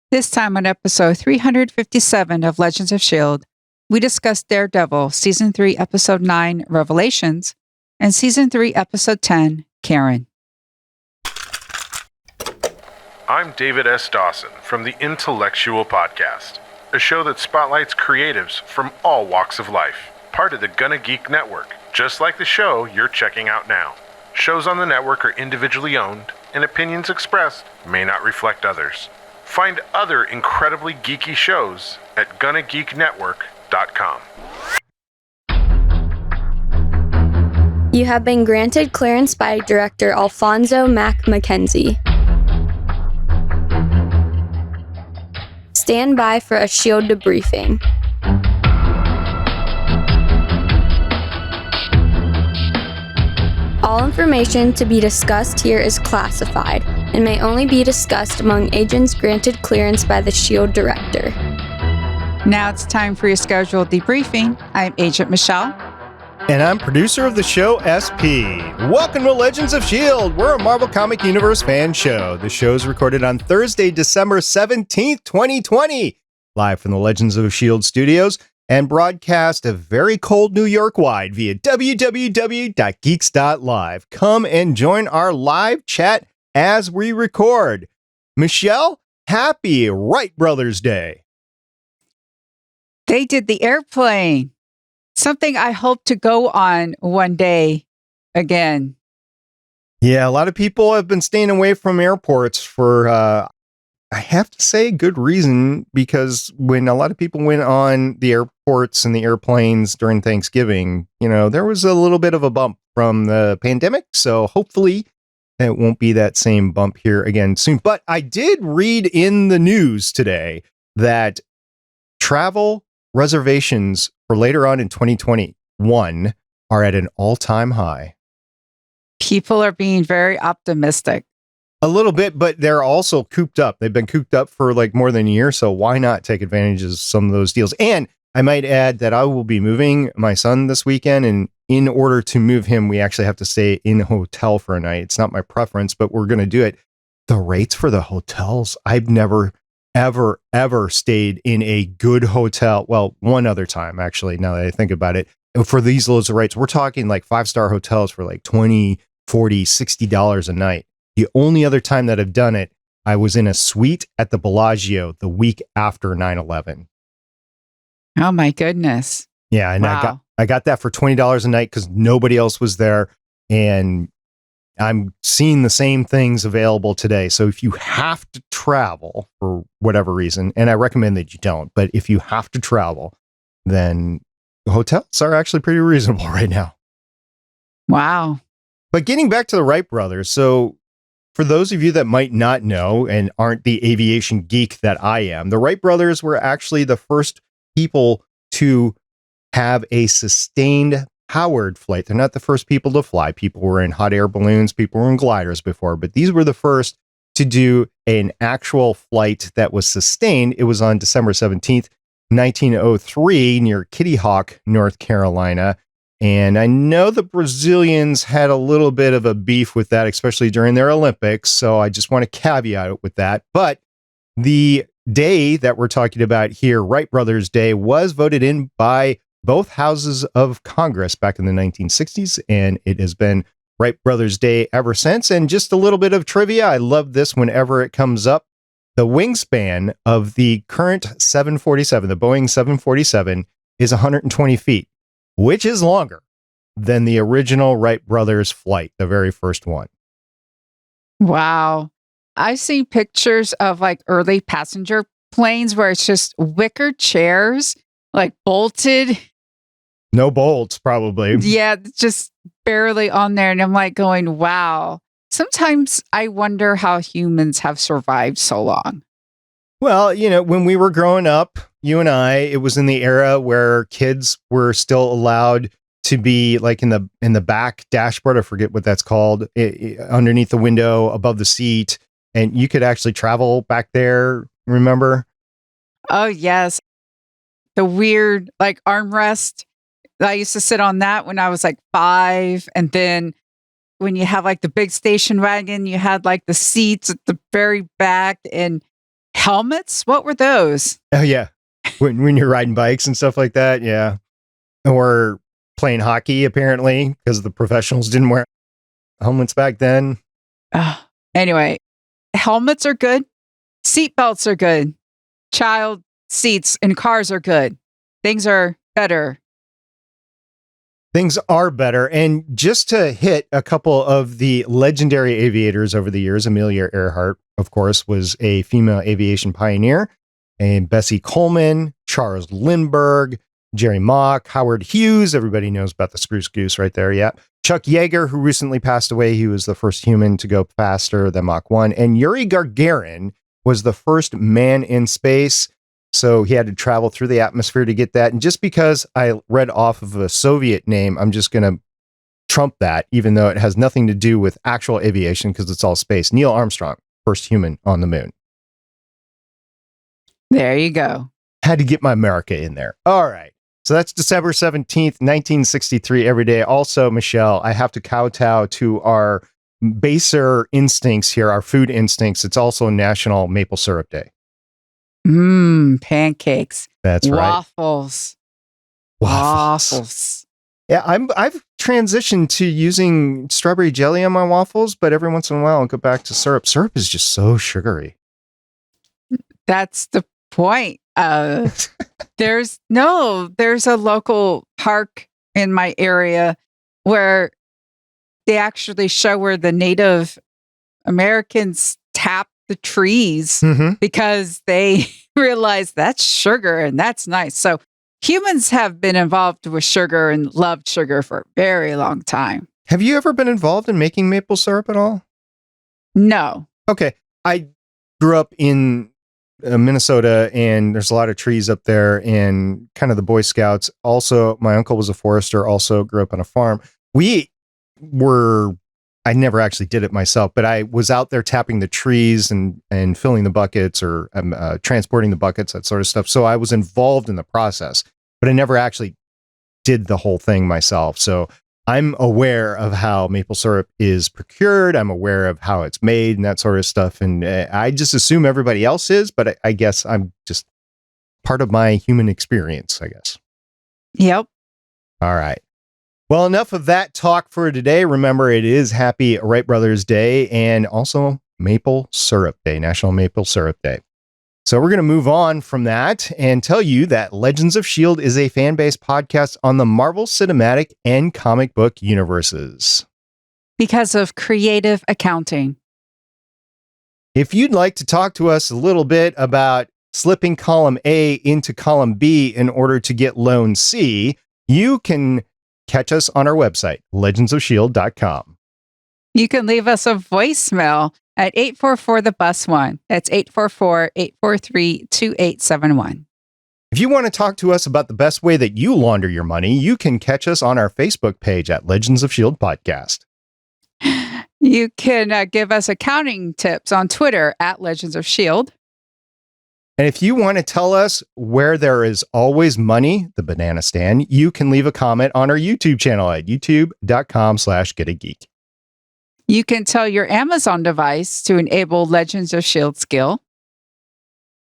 This time on episode 357 of Legends of S.H.I.E.L.D., we discuss Daredevil Season 3, Episode 9, Revelations, and Season 3, Episode 10, Karen. I'm David S. Dawson from the Intellectual Podcast, a show that spotlights creatives from all walks of life, part of the Gonna Geek Network, just like the show you're checking out now. Shows on the network are individually owned, and opinions expressed may not reflect others. Find other incredibly geeky shows at GonnaGeekNetwork.com. You have been granted clearance by Director Alfonso Mack Mackenzie. Stand by for a S.H.I.E.L.D. debriefing. All information to be discussed here is classified and may only be discussed among agents granted clearance by the S.H.I.E.L.D. Director. Now it's time for your scheduled debriefing. I'm Agent Michelle. And I'm producer of the show, SP. Welcome to Legends of S.H.I.E.L.D. We're a Marvel Comic Universe fan show. The show is recorded on Thursday, December 17th, 2020, live from the Legends of S.H.I.E.L.D. studios, and broadcast a very cold New York wide via www.geeks.live. Come and join our live chat as we record. Michelle, happy Wright Brothers Day. They did the airplane. Something I hope to go on one day again. Yeah, a lot of people have been staying away from airports for, I have to say, good reason, because when a lot of people went on the airports and the airplanes during Thanksgiving, there was a little bit of a bump from the pandemic. So hopefully it won't be that same bump here again soon. But I did read in the news today that travel reservations for later on in 2021 are at an all-time high. People are being very optimistic. A little bit, but they're also cooped up. They've been cooped up for like more than a year, so why not take advantage of some of those deals? And I might add that I will be moving my son this weekend, and in order to move him, we actually have to stay in a hotel for a night. It's not my preference, but we're going to do it. The rates for the hotels, I've never, ever stayed in a good hotel. Well, one other time, actually, now that I think about it. For these loads of rates, we're talking like 5-star hotels for like $20, $40, $60 a night. The only other time that I've done it, I was in a suite at the Bellagio the week after 9/11. Oh my goodness. Yeah, and wow. I got that for $20 a night because nobody else was there, and I'm seeing the same things available today. So if you have to travel for whatever reason, and I recommend that you don't, but if you have to travel, then hotels are actually pretty reasonable right now. Wow. But getting back to the Wright brothers, so for those of you that might not know and aren't the aviation geek that I am, the Wright brothers were actually the first people to have a sustained powered flight. They're not the first people to fly. People were in hot air balloons, people were in gliders before, but these were the first to do an actual flight that was sustained. It was on December 17th, 1903, near Kitty Hawk, North Carolina. And I know the Brazilians had a little bit of a beef with that, especially during their Olympics. So I just want to caveat it with that. But the day that we're talking about here, Wright Brothers Day, was voted in by both houses of Congress back in the 1960s. And it has been Wright Brothers Day ever since. And just a little bit of trivia. I love this whenever it comes up. The wingspan of the current 747, the Boeing 747, is 120 feet. Which is longer than the original Wright brothers flight, the very first one. Wow. I've seen pictures of like early passenger planes where it's just wicker chairs, like bolted. No bolts, probably. Yeah, just barely on there. And I'm like going, wow. Sometimes I wonder how humans have survived so long. Well, when we were growing up, you and I, it was in the era where kids were still allowed to be like in the back dashboard. I forget what that's called, underneath the window, above the seat. And you could actually travel back there. Remember? Oh, yes. The weird like armrest. I used to sit on that when I was like 5. And then when you have like the big station wagon, you had like the seats at the very back, and Helmets? What were those? Oh, yeah. When you're riding bikes and stuff like that. Yeah. Or playing hockey, apparently, because the professionals didn't wear helmets back then. Anyway, helmets are good. Seatbelts are good. Child seats in cars are good. Things are better. Things are better. And just to hit a couple of the legendary aviators over the years, Amelia Earhart, of course, was a female aviation pioneer. And Bessie Coleman, Charles Lindbergh, Jerry Mock, Howard Hughes. Everybody knows about the Spruce Goose right there. Yeah. Chuck Yeager, who recently passed away. He was the first human to go faster than Mach 1. And Yuri Gagarin was the first man in space. So he had to travel through the atmosphere to get that. And just because I read off of a Soviet name, I'm just going to trump that, even though it has nothing to do with actual aviation because it's all space. Neil Armstrong, first human on the moon. There you go. Had to get my America in there. All right. So that's December 17th, 1963 every day. Also, Michelle, I have to kowtow to our baser instincts here, our food instincts. It's also National Maple Syrup Day. Pancakes. That's right. Waffles. Yeah, I've transitioned to using strawberry jelly on my waffles, but every once in a while I'll go back to syrup. Syrup is just so sugary. That's the point. There's a local park in my area where they actually show where the Native Americans tap the trees because they realize that's sugar and that's nice. So humans have been involved with sugar and loved sugar for a very long time. Have you ever been involved in making maple syrup at all? No. Okay. I grew up in Minnesota, and there's a lot of trees up there, and kind of the Boy Scouts. Also, my uncle was a forester, also grew up on a farm. I never actually did it myself, but I was out there tapping the trees and filling the buckets or transporting the buckets, that sort of stuff. So I was involved in the process, but I never actually did the whole thing myself. So I'm aware of how maple syrup is procured. I'm aware of how it's made and that sort of stuff. And I just assume everybody else is, but I guess I'm just part of my human experience, I guess. Yep. All right. Well, enough of that talk for today. Remember, it is Happy Wright Brothers Day and also Maple Syrup Day, National Maple Syrup Day. So we're going to move on from that and tell you that Legends of S.H.I.E.L.D. is a fan-based podcast on the Marvel Cinematic and comic book universes. Because of creative accounting. If you'd like to talk to us a little bit about slipping column A into column B in order to get loan C, you can catch us on our website, legendsofshield.com. You can leave us a voicemail at 844-THE-BUS-1. That's 844-843-2871. If you want to talk to us about the best way that you launder your money, you can catch us on our Facebook page at Legends of S.H.I.E.L.D. Podcast. You can give us accounting tips on Twitter at Legends of S.H.I.E.L.D. And if you want to tell us where there is always money, the banana stand, you can leave a comment on our YouTube channel at youtube.com/getageek. You can tell your Amazon device to enable Legends of S.H.I.E.L.D. skill.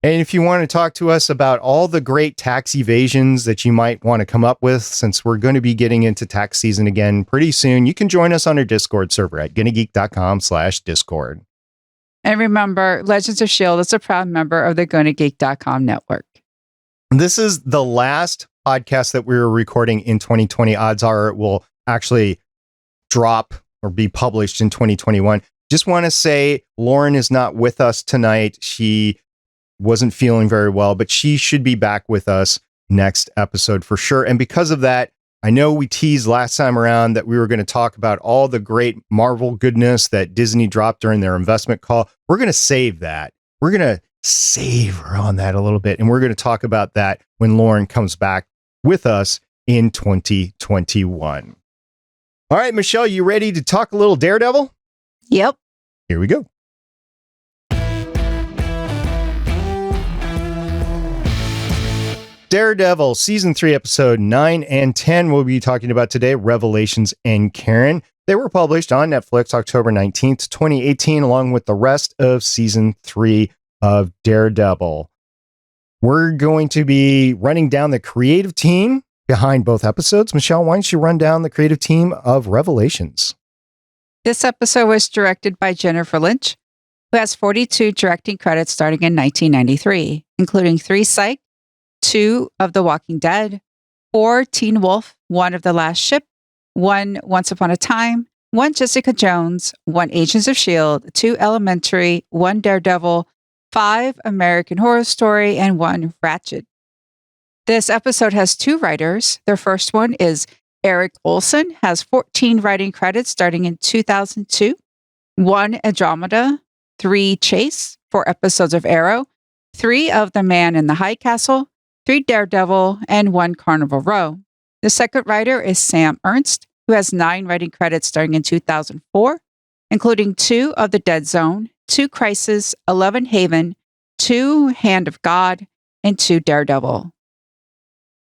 And if you want to talk to us about all the great tax evasions that you might want to come up with, since we're going to be getting into tax season again pretty soon, you can join us on our Discord server at getageek.com/discord. And remember, Legends of S.H.I.E.L.D. is a proud member of the GonnaGeek.com network. This is the last podcast that we were recording in 2020. Odds are it will actually drop or be published in 2021. Just want to say Lauren is not with us tonight. She wasn't feeling very well, but she should be back with us next episode for sure. And because of that, I know we teased last time around that we were going to talk about all the great Marvel goodness that Disney dropped during their investment call. We're going to save that. We're going to savor on that a little bit. And we're going to talk about that when Lauren comes back with us in 2021. All right, Michelle, you ready to talk a little Daredevil? Yep. Here we go. Daredevil, Season 3, Episode 9 and 10, we'll be talking about today, Revelations and Karen. They were published on Netflix October 19th, 2018, along with the rest of Season 3 of Daredevil. We're going to be running down the creative team behind both episodes. Michelle, why don't you run down the creative team of Revelations? This episode was directed by Jennifer Lynch, who has 42 directing credits starting in 1993, including 3 Psych, 2 of The Walking Dead, 4 Teen Wolf, 1 of The Last Ship, 1 Once Upon a Time, 1 Jessica Jones, 1 Agents of S.H.I.E.L.D., 2 Elementary, 1 Daredevil, 5 American Horror Story, and 1 Ratched. This episode has 2 writers. Their first one is Erik Oleson, has 14 writing credits starting in 2002, 1 Andromeda, 3 Chase, 4 episodes of Arrow, 3 of The Man in the High Castle, 3 Daredevil, and 1 Carnival Row. The second writer is Sam Ernst, who has 9 writing credits starting in 2004, including 2 of The Dead Zone, 2 Crisis, 11 Haven, 2 Hand of God, and 2 Daredevil.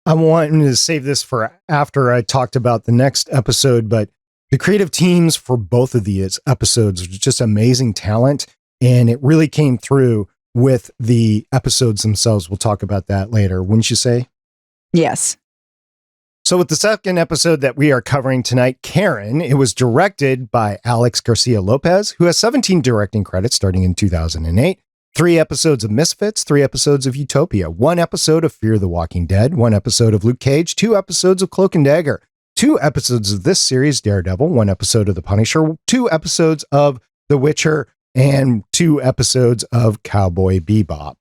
I wanted to save this for after I talked about the next episode, but the creative teams for both of these episodes are just amazing talent, and it really came through with the episodes themselves. We'll talk about that later, wouldn't you say? Yes. So with the second episode that we are covering tonight, Karen, it was directed by Alex Garcia Lopez, who has 17 directing credits starting in 2008. 3 episodes of Misfits, 3 episodes of Utopia, 1 episode of Fear the Walking Dead, 1 episode of Luke Cage, 2 episodes of Cloak and Dagger, 2 episodes of this series, Daredevil, 1 episode of The Punisher, 2 episodes of The Witcher, and 2 episodes of Cowboy Bebop.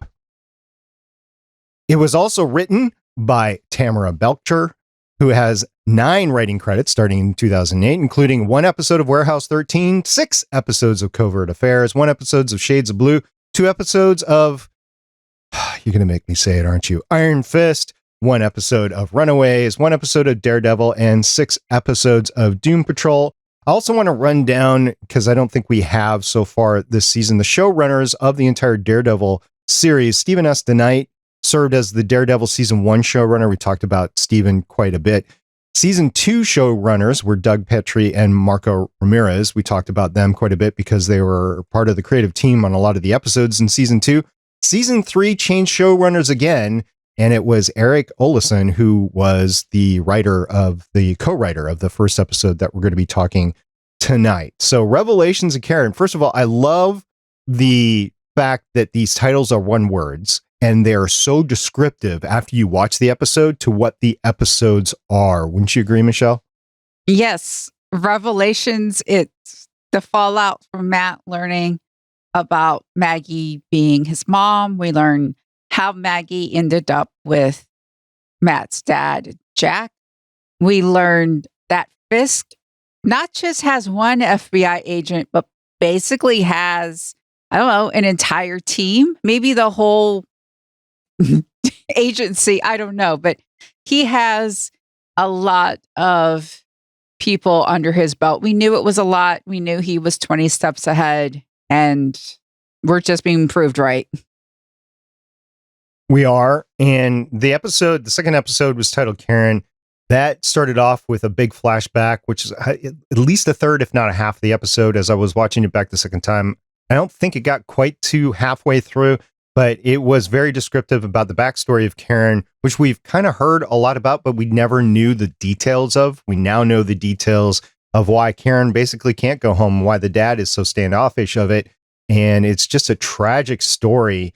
It was also written by Tamara Becher, who has 9 writing credits starting in 2008, including 1 episode of Warehouse 13, 6 episodes of Covert Affairs, 1 episode of Shades of Blue, 2 episodes of, you're going to make me say it, aren't you? Iron Fist, 1 episode of Runaways, 1 episode of Daredevil, and 6 episodes of Doom Patrol. I also want to run down, because I don't think we have so far this season, the showrunners of the entire Daredevil series. Stephen S. DeKnight served as the Daredevil Season 1 showrunner. We talked about Stephen quite a bit. Season 2 showrunners were Doug Petrie and Marco Ramirez. We talked about them quite a bit because they were part of the creative team on a lot of the episodes in Season 2. Season 3 changed showrunners again, and it was Erik Oleson who was the co-writer of the first episode that we're going to be talking tonight. So Revelations of Karen. First of all, I love the fact that these titles are one words, and they're so descriptive after you watch the episode to what the episodes are. Wouldn't you agree, Michelle? Yes. Revelations, it's the fallout from Matt learning about Maggie being his mom. We learn how Maggie ended up with Matt's dad, Jack. We learned that Fisk not just has one FBI agent, but basically has, I don't know, an entire team, maybe the whole agency, I don't know, but he has a lot of people under his belt. We knew it was a lot. We knew he was 20 steps ahead, and we're just being proved right. We are. And the second episode was titled Karen. That started off with a big flashback, which is at least a third, if not a half of the episode. As I was watching it back the second time, I don't think it got quite to halfway through, but it was very descriptive about the backstory of Karen, which we've kind of heard a lot about, but we never knew the details of. We now know the details of why Karen basically can't go home, why the dad is so standoffish of it. And it's just a tragic story.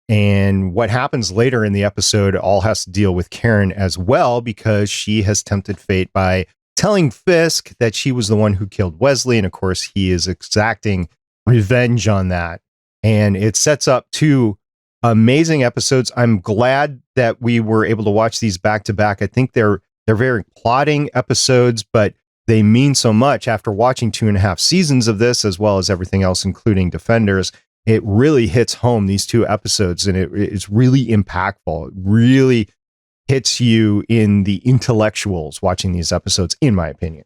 And what happens later in the episode all has to deal with Karen as well, because she has tempted fate by telling Fisk that she was the one who killed Wesley. And of course, he is exacting revenge on that. And it sets up 2 amazing episodes. I'm glad that we were able to watch these back to back. I think they're very plotting episodes, but they mean so much after watching 2.5 seasons of this, as well as everything else, including Defenders. It really hits home, these 2 episodes, and it's really impactful. It really hits you in the intellectuals watching these episodes, in my opinion.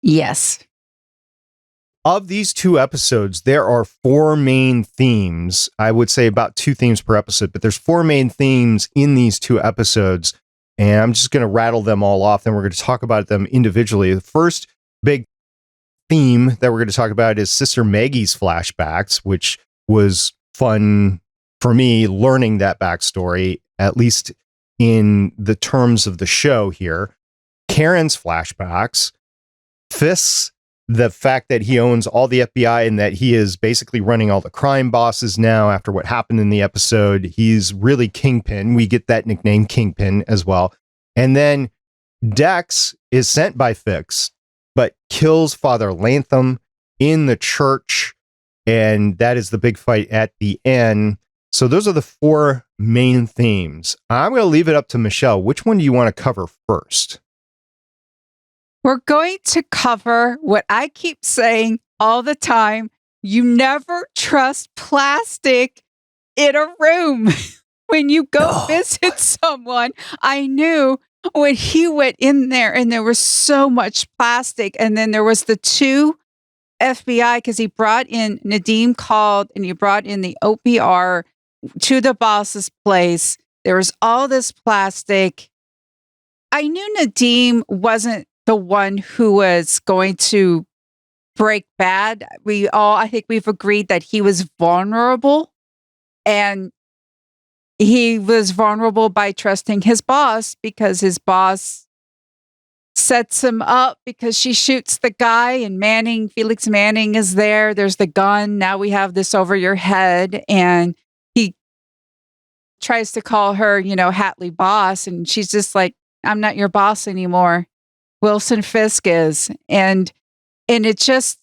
Yes. Of these 2 episodes, there are 4 main themes. I would say about 2 themes per episode, but there's 4 main themes in these 2 episodes, and I'm just going to rattle them all off, then we're going to talk about them individually. The first big theme that we're going to talk about is Sister Maggie's flashbacks, which was fun for me learning that backstory, at least in the terms of the show here. Karen's flashbacks, Fisk's, the fact that he owns all the FBI and that he is basically running all the crime bosses now after what happened in the episode. He's really Kingpin. We get that nickname Kingpin as well. And then Dex is sent by Fisk, but kills Father Lantham in the church. And that is the big fight at the end. So those are the 4 main themes. I'm going to leave it up to Michelle. Which one do you want to cover first? We're going to cover what I keep saying all the time. You never trust plastic in a room. When you go visit someone, I knew when he went in there and there was so much plastic. And then there was the 2 FBI, because he brought in, Nadim called and he brought in the OPR to the boss's place. There was all this plastic. I knew Nadim wasn't the one who was going to break bad. I think we've agreed that he was vulnerable, and he was vulnerable by trusting his boss, because his boss sets him up because she shoots the guy, and Felix Manning is there. There's the gun. Now we have this over your head. And he tries to call her, Hatley boss. And she's just like, I'm not your boss anymore. Wilson Fisk is. And it's just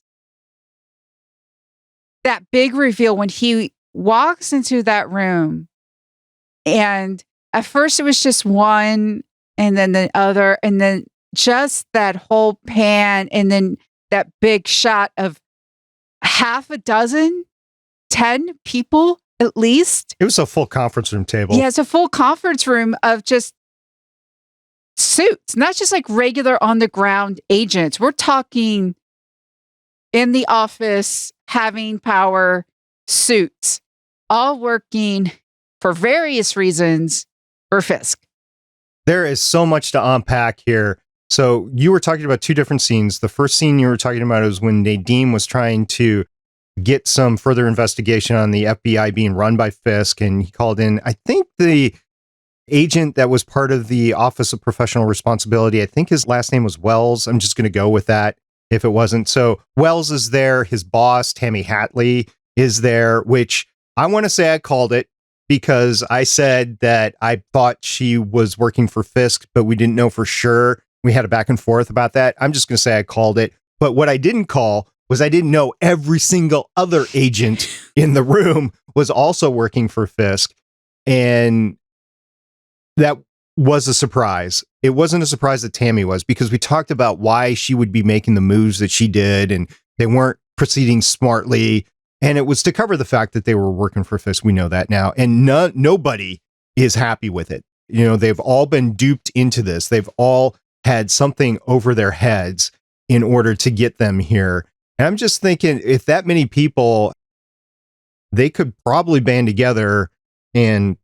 that big reveal when he walks into that room. And at first it was just one, and then the other, and then just that whole pan, and then that big shot of half a dozen, 10 people at least. It was a full conference room table. Yeah, it's a full conference room of just suits, not just like regular on the ground agents. We're talking in the office, having power, suits, all working for various reasons for Fisk. There is so much to unpack here. So you were talking about 2 different scenes. The first scene you were talking about was when Nadim was trying to get some further investigation on the FBI being run by Fisk, and he called in, I think, the agent that was part of the Office of Professional Responsibility. I think his last name was Wells. I'm just going to go with that if it wasn't. So Wells is there. His boss, Tammy Hatley, is there, which I want to say I called it, because I said that I thought she was working for Fisk, but we didn't know for sure. We had a back and forth about that. I'm just going to say I called it. But what I didn't call was I didn't know every single other agent in the room was also working for Fisk. And that was a surprise. It wasn't a surprise that Tammy was, because we talked about why she would be making the moves that she did, and they weren't proceeding smartly. And it was to cover the fact that they were working for Fisk. We know that now. And nobody is happy with it. They've all been duped into this. They've all had something over their heads in order to get them here. And I'm just thinking, if that many people, they could probably band together and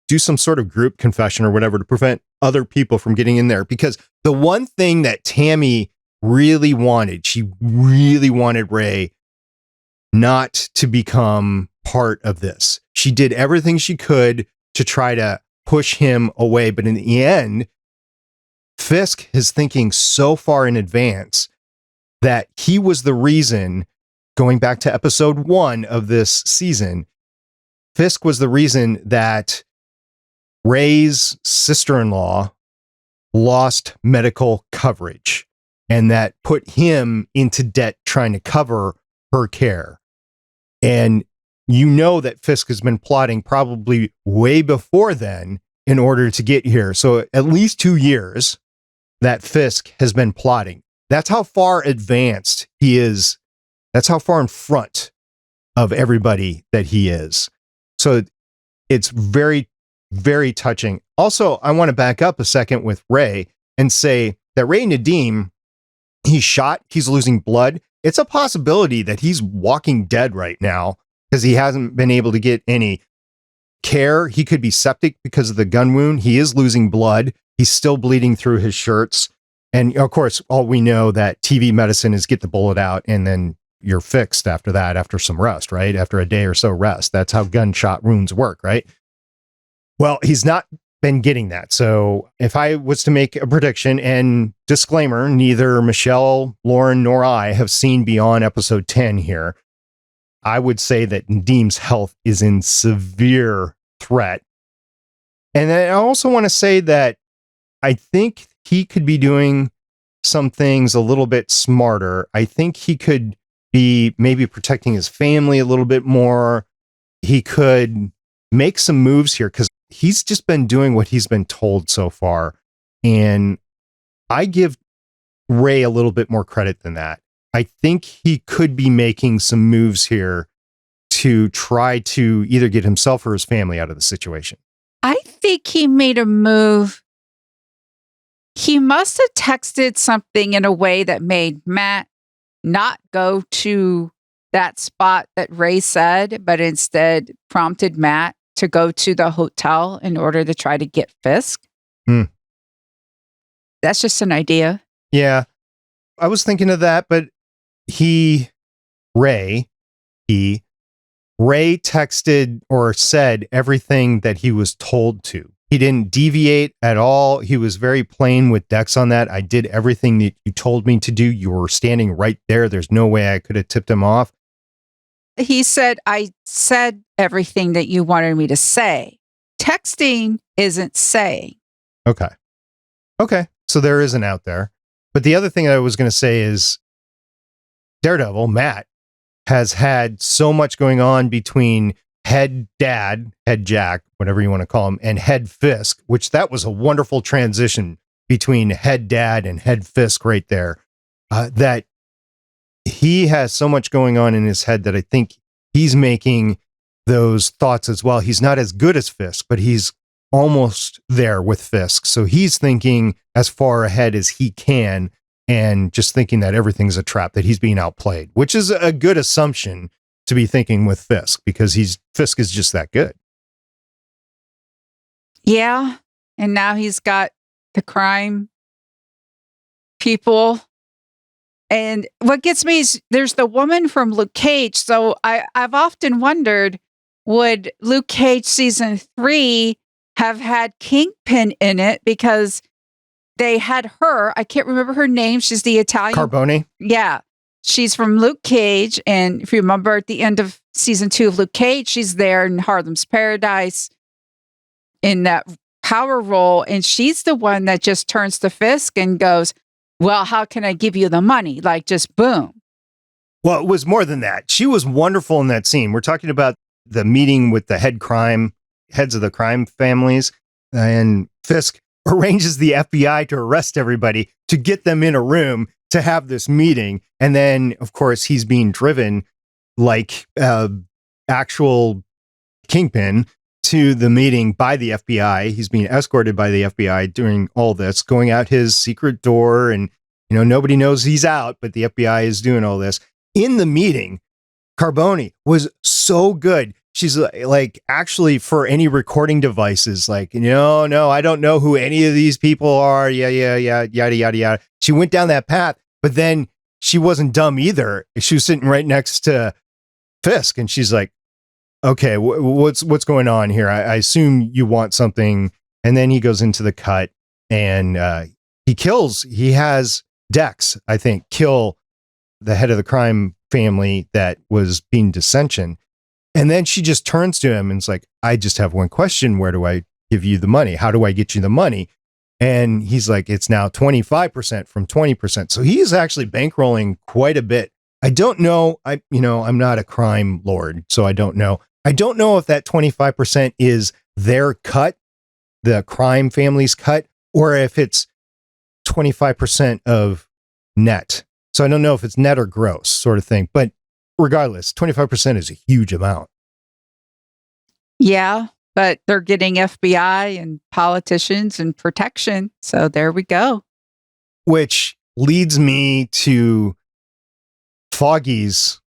do some sort of group confession or whatever to prevent other people from getting in there. Because the one thing that Tammy really wanted, she really wanted Ray not to become part of this. She did everything she could to try to push him away. But in the end, Fisk is thinking so far in advance that he was the reason, going back to episode 1 of this season, Fisk was the reason that Ray's sister-in-law lost medical coverage, and that put him into debt trying to cover her care. And that Fisk has been plotting probably way before then in order to get here. So at least 2 years that Fisk has been plotting. That's how far advanced he is. That's how far in front of everybody that he is. So it's very, very touching. Also, I want to back up a second with Ray and say that Ray Nadim, he's shot, he's losing blood. It's a possibility that he's walking dead right now because he hasn't been able to get any care. He could be septic because of the gun wound. He is losing blood. He's still bleeding through his shirts. And of course, all we know that TV medicine is get the bullet out and then you're fixed after that, after some rest, right? After a day or so rest. That's how gunshot wounds work, right? Well, he's not been getting that. So if I was to make a prediction, and disclaimer, neither Michelle, Lauren, nor I have seen beyond episode 10 here, I would say that Nadeem's health is in severe threat. And then I also want to say that I think he could be doing some things a little bit smarter. I think he could be maybe protecting his family a little bit more. He could make some moves here because he's just been doing what he's been told so far. And I give Ray a little bit more credit than that. I think he could be making some moves here to try to either get himself or his family out of the situation. I think he made a move. He must have texted something in a way that made Matt not go to that spot that Ray said, but instead prompted Matt to go to the hotel in order to try to get Fisk. That's just an idea. Yeah, I was thinking of that, but Ray texted or said everything that he was told to. He didn't deviate at all. He was very plain with Dex on that. I did everything that you told me to do. You were standing right there. There's no way I could have tipped him off. He said, I said everything that you wanted me to say. Texting isn't saying. Okay. So there is an out there. But the other thing I was going to say is Daredevil, Matt, has had so much going on between head Jack, whatever you want to call him, and head Fisk, which that was a wonderful transition between head dad and head Fisk right there. That he has so much going on in his head that I think he's making those thoughts as well. He's not as good as Fisk, but he's almost there with Fisk. So he's thinking as far ahead as he can and just thinking that everything's a trap, that he's being outplayed, which is a good assumption to be thinking with Fisk because Fisk is just that good. Yeah. And now he's got the crime people. And what gets me is there's the woman from Luke Cage. So I've often wondered, would Luke Cage season 3 have had Kingpin in it? Because they had her. I can't remember her name. She's the Italian. Carboni? Yeah. She's from Luke Cage. And if you remember at the end of season 2 of Luke Cage, she's there in Harlem's Paradise in that power role. And she's the one that just turns to Fisk and goes, well, how can I give you the money? Like, just boom. Well, it was more than that. She was wonderful in that scene. We're talking about the meeting with the heads of the crime families, and Fisk arranges the FBI to arrest everybody to get them in a room to have this meeting. And then, of course, he's being driven like actual Kingpin to the meeting by the FBI. He's being escorted by the FBI during all this, going out his secret door, and nobody knows he's out, but the FBI is doing all this. In the meeting, Carboni was so good. She's like, actually, for any recording devices, like, no, I don't know who any of these people are. Yeah, yada, yada, yada. She went down that path, but then she wasn't dumb either. She was sitting right next to Fisk, and she's like, okay, what's going on here? I assume you want something. And then he goes into the cut and he has Dex, I think, kill the head of the crime family that was being dissension. And then she just turns to him and is like, I just have one question. Where do I give you the money? How do I get you the money? And he's like, it's now 25% from 20%. So he is actually bankrolling quite a bit. I don't know. I'm not a crime lord, so I don't know. I don't know if that 25% is their cut, the crime family's cut, or if it's 25% of net. So I don't know if it's net or gross sort of thing. But regardless, 25% is a huge amount. Yeah, but they're getting FBI and politicians and protection. So there we go. Which leads me to Foggy's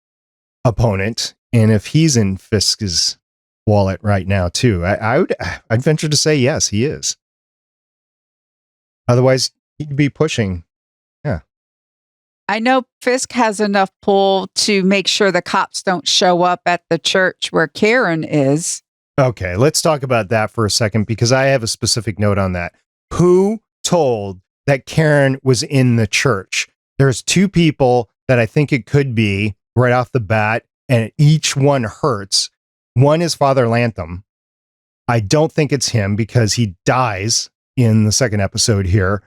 opponent. And if he's in Fisk's wallet right now too, I'd venture to say yes, he is. Otherwise, he'd be pushing. Yeah. I know Fisk has enough pull to make sure the cops don't show up at the church where Karen is. Okay, let's talk about that for a second because I have a specific note on that. Who told that Karen was in the church? There's two people that I think it could be right off the bat, and each one hurts. One is Father Lantham. I don't think it's him because he dies in the second episode here.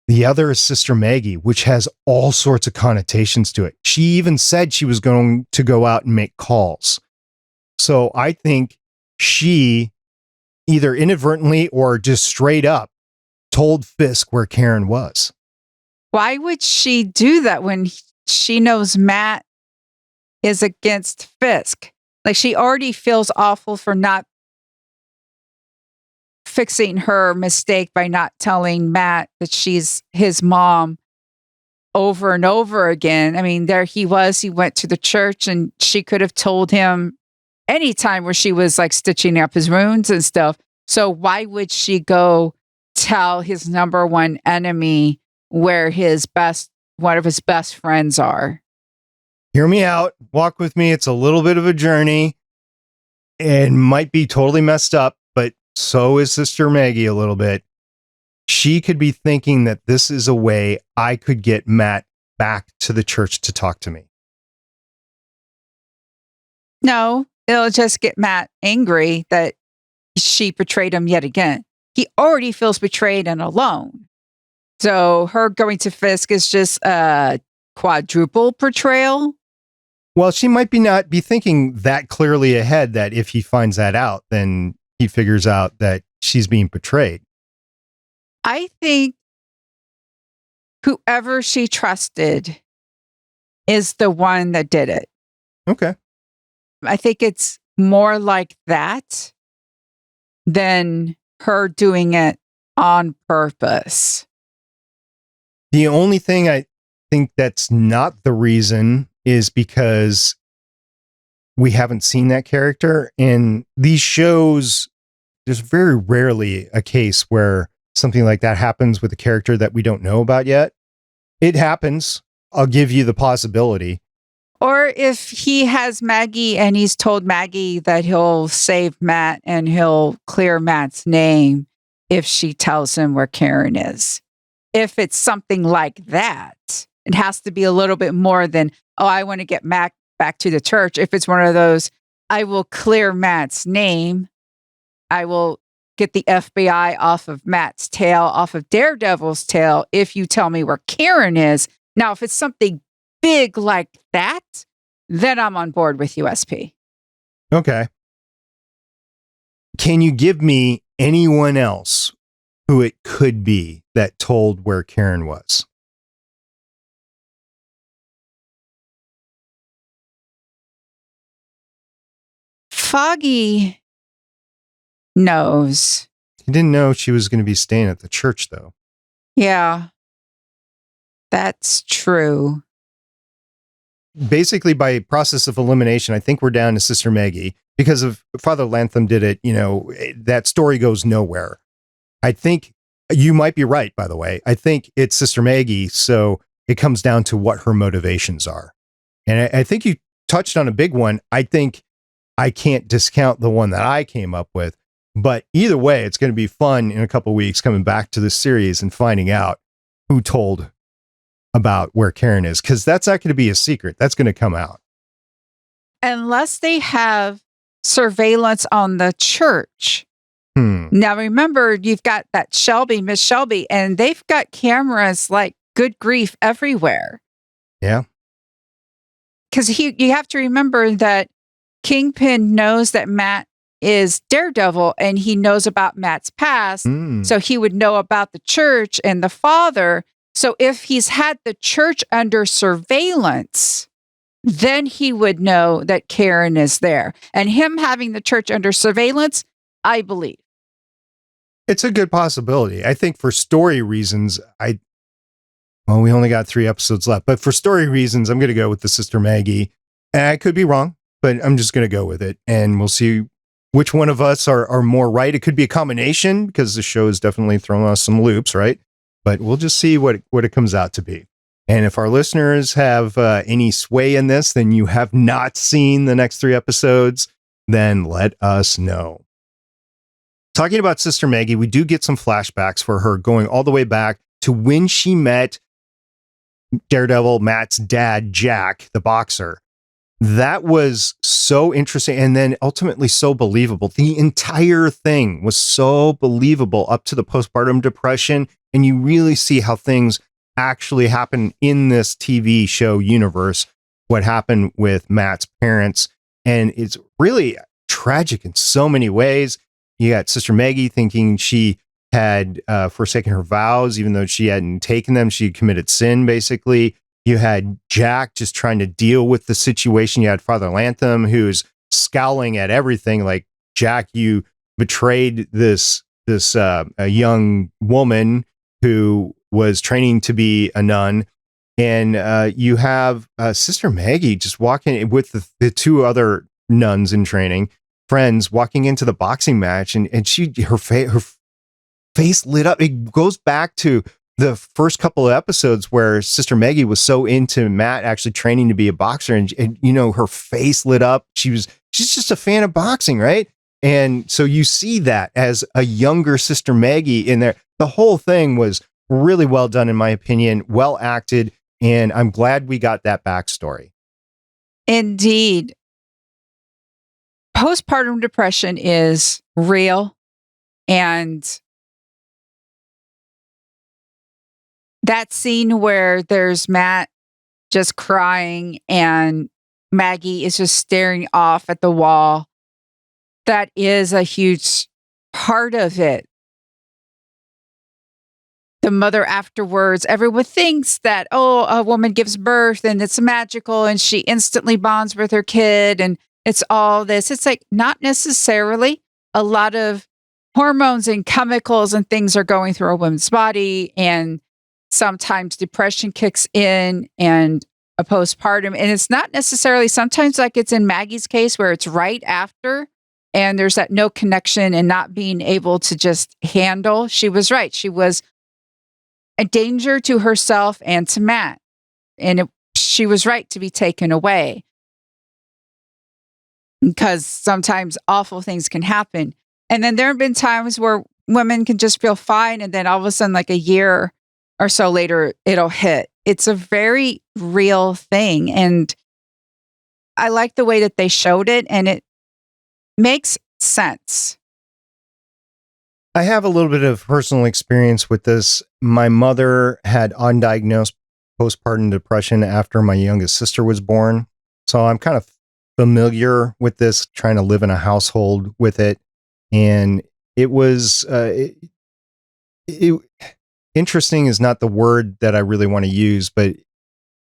The other is Sister Maggie, which has all sorts of connotations to it. She even said she was going to go out and make calls. So I think she either inadvertently or just straight up told Fisk where Karen was. Why would she do that when she knows Matt is against Fisk? Like, she already feels awful for not fixing her mistake by not telling Matt that she's his mom over and over again. I mean, there he was. He went to the church and she could have told him anytime where she was like stitching up his wounds and stuff. So why would she go tell his number one enemy where one of his best friends are? Hear me out. Walk with me. It's a little bit of a journey. It might be totally messed up, but so is Sister Maggie a little bit. She could be thinking that this is a way I could get Matt back to the church to talk to me. No, it'll just get Matt angry that she betrayed him yet again. He already feels betrayed and alone. So her going to Fisk is just a quadruple betrayal. Well, she might not be thinking that clearly ahead that if he finds that out, then he figures out that she's being betrayed. I think whoever she trusted is the one that did it. Okay. I think it's more like that than her doing it on purpose. The only thing I think that's not the reason is because we haven't seen that character. In these shows, there's very rarely a case where something like that happens with a character that we don't know about yet. It happens. I'll give you the possibility. Or if he has Maggie and he's told Maggie that he'll save Matt and he'll clear Matt's name if she tells him where Karen is. If it's something like that, it has to be a little bit more than, oh, I want to get Matt back to the church. If it's one of those, I will clear Matt's name. I will get the FBI off of Matt's tail, off of Daredevil's tail, if you tell me where Karen is. Now, if it's something big like that, then I'm on board with USP. Okay. Can you give me anyone else who it could be that told where Karen was? Foggy knows. He didn't know she was going to be staying at the church, though. Yeah, that's true. Basically, by process of elimination, I think we're down to Sister Maggie. Because of Father Lantham did it, that story goes nowhere. I think you might be right, by the way. I think it's Sister Maggie, so it comes down to what her motivations are. And I think you touched on a big one. I think I can't discount the one that I came up with. But either way, it's going to be fun in a couple of weeks coming back to this series and finding out who told about where Karen is, because that's not going to be a secret. That's going to come out. Unless they have surveillance on the church. Now, remember, you've got that Miss Shelby, and they've got cameras like good grief everywhere. Yeah. Because you have to remember that Kingpin knows that Matt is Daredevil, and he knows about Matt's past. So he would know about the church and the father. So if he's had the church under surveillance, then he would know that Karen is there. And him having the church under surveillance, I believe. It's a good possibility. I think for story reasons, we only got 3 episodes left, but for story reasons, I'm going to go with the Sister Maggie. And I could be wrong, but I'm just going to go with it. And we'll see which one of us are more right. It could be a combination because the show is definitely throwing us some loops, right? But we'll just see what it comes out to be. And if our listeners have any sway in this, then you have not seen the next 3 episodes, then let us know. Talking about Sister Maggie, we do get some flashbacks for her going all the way back to when she met Daredevil, Matt's dad, Jack, the boxer. That was so interesting and then ultimately so believable. The entire thing was so believable up to the postpartum depression, and you really see how things actually happen in this TV show universe, what happened with Matt's parents. And it's really tragic in so many ways. You got Sister Maggie thinking she had forsaken her vows, even though she hadn't taken them. She had committed sin, basically. You had Jack just trying to deal with the situation. You had Father Lantham, who's scowling at everything like, Jack, you betrayed this a young woman who was training to be a nun. And you have Sister Maggie just walking with the 2 other nuns in training, friends, walking into the boxing match, and her face lit up. It goes back to the first couple of episodes where Sister Maggie was so into Matt actually training to be a boxer, and you know, her face lit up. She's just a fan of boxing, right? And so you see that as a younger Sister Maggie in there. The whole thing was really well done, in my opinion, well acted, and I'm glad we got that backstory. Indeed. Postpartum depression is real, and that scene where there's Matt just crying and Maggie is just staring off at the wall, that is a huge part of it. The mother afterwards, everyone thinks that, oh, a woman gives birth and it's magical and she instantly bonds with her kid and it's all this. It's like, not necessarily. A lot of hormones and chemicals and things are going through a woman's body, and sometimes depression kicks in and a postpartum. And it's not necessarily, sometimes like it's in Maggie's case where it's right after and there's that no connection and not being able to just handle. She was right. She was a danger to herself and to Matt. And she was right to be taken away, because sometimes awful things can happen. And then there have been times where women can just feel fine, and then all of a sudden, like a year or so later, it'll hit. It's a very real thing. And I like the way that they showed it, and it makes sense. I have a little bit of personal experience with this. My mother had undiagnosed postpartum depression after my youngest sister was born. So I'm kind of familiar with this, trying to live in a household with it. And it was, interesting is not the word that I really want to use, but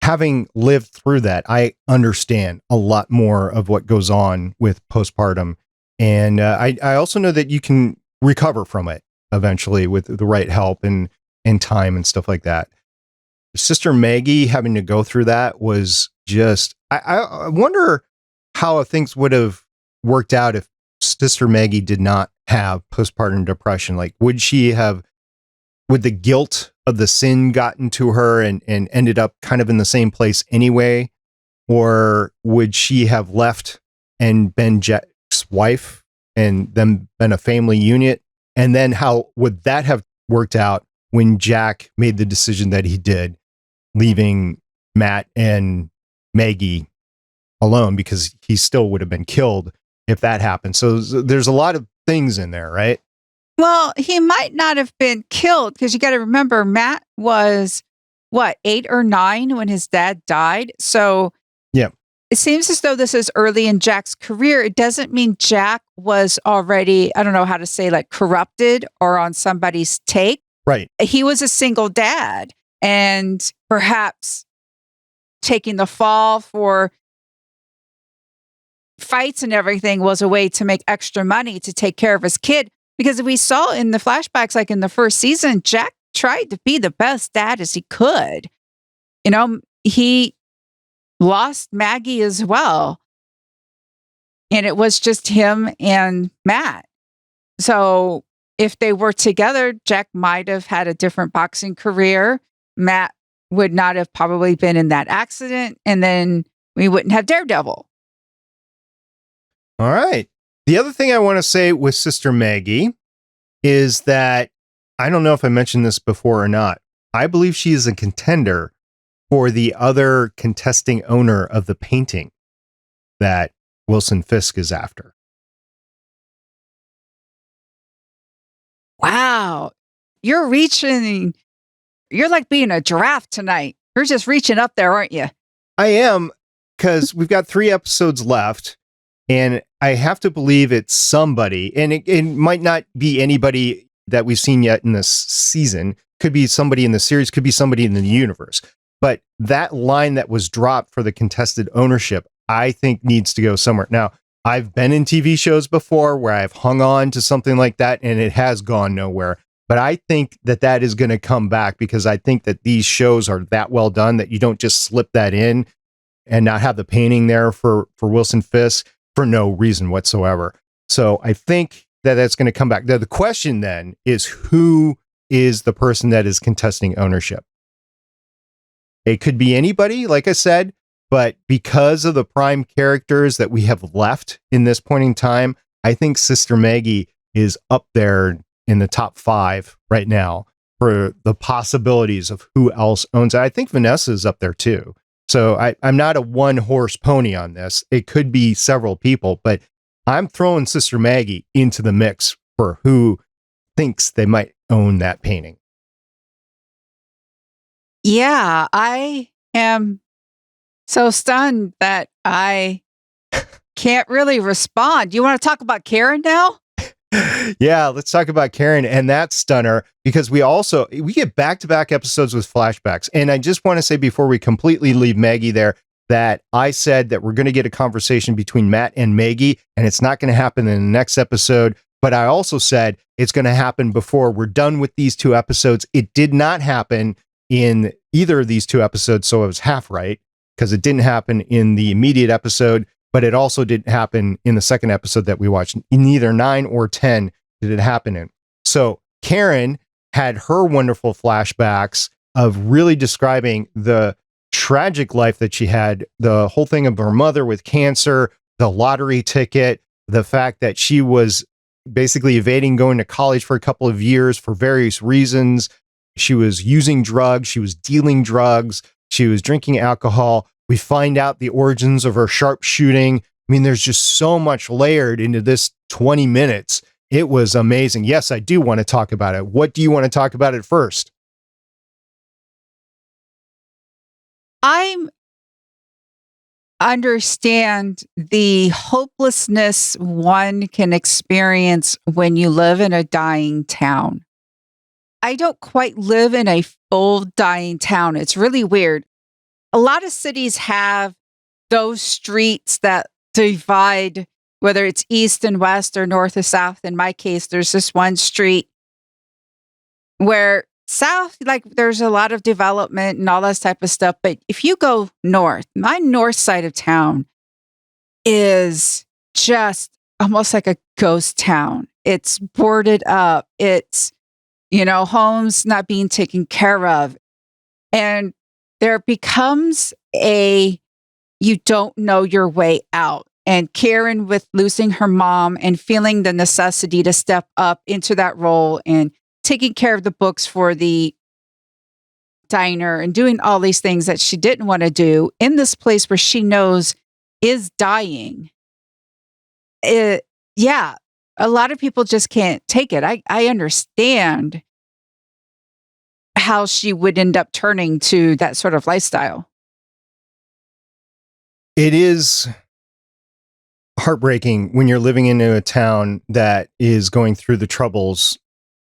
having lived through that, I understand a lot more of what goes on with postpartum. And I also know that you can recover from it eventually with the right help and time and stuff like that. Sister Maggie having to go through that was just, I wonder how things would have worked out if Sister Maggie did not have postpartum depression. Like, would the guilt of the sin gotten to her and ended up kind of in the same place anyway? Or would she have left and been Jack's wife and then been a family unit? And then how would that have worked out when Jack made the decision that he did, leaving Matt and Maggie alone, because he still would have been killed if that happened? So there's a lot of things in there, right? Well, he might not have been killed, because you got to remember, Matt was, 8 or 9 when his dad died? So yeah, it seems as though this is early in Jack's career. It doesn't mean Jack was already, I don't know how to say, like corrupted or on somebody's take. Right. He was a single dad, and perhaps taking the fall for fights and everything was a way to make extra money to take care of his kid. Because we saw in the flashbacks, like in the first season, Jack tried to be the best dad as he could. You know, he lost Maggie as well. And it was just him and Matt. So if they were together, Jack might have had a different boxing career. Matt would not have probably been in that accident. And then we wouldn't have Daredevil. All right. The other thing I want to say with Sister Maggie is that I don't know if I mentioned this before or not. I believe she is a contender for the other contesting owner of the painting that Wilson Fisk is after. Wow. You're like being a giraffe tonight. You're just reaching up there, aren't you? I am, because we've got 3 episodes left, and I have to believe it's somebody, and it might not be anybody that we've seen yet in this season. Could be somebody in the series, could be somebody in the universe. But that line that was dropped for the contested ownership, I think needs to go somewhere. Now, I've been in TV shows before where I've hung on to something like that and it has gone nowhere. But I think that is going to come back, because I think that these shows are that well done that you don't just slip that in and not have the painting there for Wilson Fisk for no reason whatsoever. So I think that that's going to come back. Now, the question then is, who is the person that is contesting ownership? It could be anybody, like I said, but because of the prime characters that we have left in this point in time, I think Sister Maggie is up there in the top 5 right now for the possibilities of who else owns it. I think Vanessa is up there too. So I'm not a one-horse pony on this. It could be several people, but I'm throwing Sister Maggie into the mix for who thinks they might own that painting. Yeah, I am so stunned that I can't really respond. You want to talk about Karen now? Yeah, let's talk about Karen and that stunner, because we get back-to-back episodes with flashbacks. And I just want to say, before we completely leave Maggie there, that I said that we're going to get a conversation between Matt and Maggie, and it's not going to happen in the next episode. But I also said it's going to happen before we're done with these 2 episodes. It did not happen in either of these 2 episodes, so I was half right, because it didn't happen in the immediate episode, but it also didn't happen in the second episode that we watched. In either 9 or 10 did it happen in. So Karen had her wonderful flashbacks of really describing the tragic life that she had, the whole thing of her mother with cancer, the lottery ticket, the fact that she was basically evading going to college for a couple of years for various reasons. She was using drugs, she was dealing drugs, she was drinking alcohol. We find out the origins of her sharpshooting. I mean, there's just so much layered into this 20 minutes. It was amazing. Yes, I do want to talk about it. What do you want to talk about it first? I understand the hopelessness one can experience when you live in a dying town. I don't quite live in a full dying town. It's really weird. A lot of cities have those streets that divide, whether it's east and west or north or south. In my case, there's this one street where south, like there's a lot of development and all that type of stuff. But if you go north, my north side of town is just almost like a ghost town. It's boarded up. It's, homes not being taken care of. And there becomes you don't know your way out. And Karen, with losing her mom and feeling the necessity to step up into that role and taking care of the books for the diner and doing all these things that she didn't want to do in this place where she knows is dying. A lot of people just can't take it. I understand how she would end up turning to that sort of lifestyle. It is heartbreaking when you're living in a town that is going through the troubles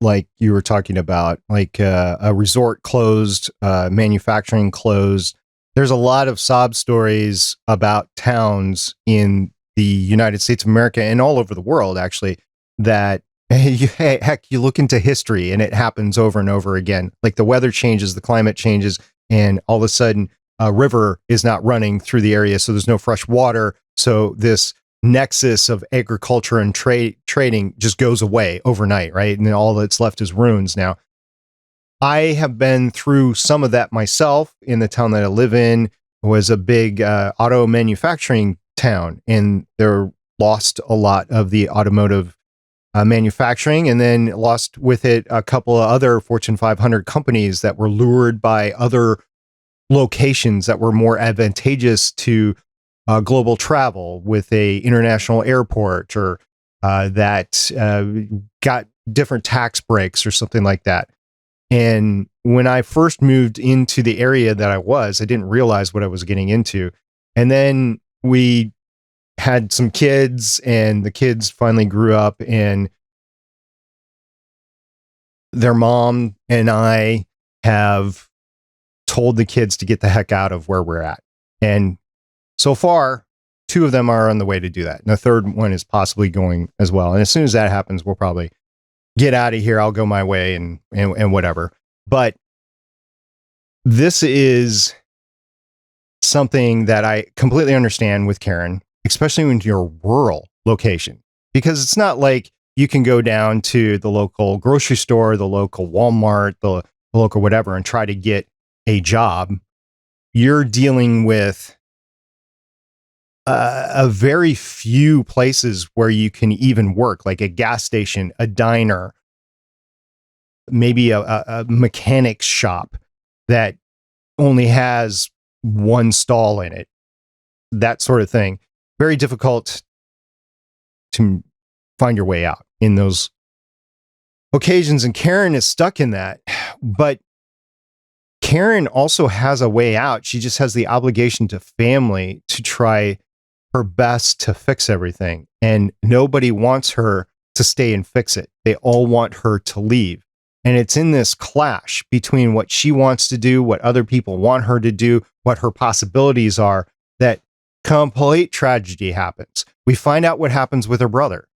like you were talking about, like a resort closed, manufacturing closed. There's a lot of sob stories about towns in the United States of America and all over the world, actually, that heck, you look into history and it happens over and over again. Like the weather changes, the climate changes, and all of a sudden a river is not running through the area. So there's no fresh water. So this nexus of agriculture and trading just goes away overnight, right? And then all that's left is ruins now. I have been through some of that myself. In the town that I live in was a big auto manufacturing town, and they're lost a lot of the automotive manufacturing, and then lost with it a couple of other Fortune 500 companies that were lured by other locations that were more advantageous to global travel, with a international airport, or that got different tax breaks or something like that. And when I first moved into the area that I didn't realize what I was getting into. And then we had some kids, and the kids finally grew up, and their mom and I have told the kids to get the heck out of where we're at. And so far, 2 of them are on the way to do that. And the third one is possibly going as well. And as soon as that happens, we'll probably get out of here. I'll go my way and whatever. But this is something that I completely understand with Karen, especially when you're a rural location, because it's not like you can go down to the local grocery store, the local Walmart, the local whatever, and try to get a job. You're dealing with a very few places where you can even work, like a gas station, a diner, maybe a mechanic's shop that only has one stall in it, that sort of thing. Very difficult to find your way out in those occasions. And Karen is stuck in that. But Karen also has a way out. She just has the obligation to family to try her best to fix everything. And nobody wants her to stay and fix it. They all want her to leave. And it's in this clash between what she wants to do, what other people want her to do, what her possibilities are, that complete tragedy happens. We find out what happens with her brother,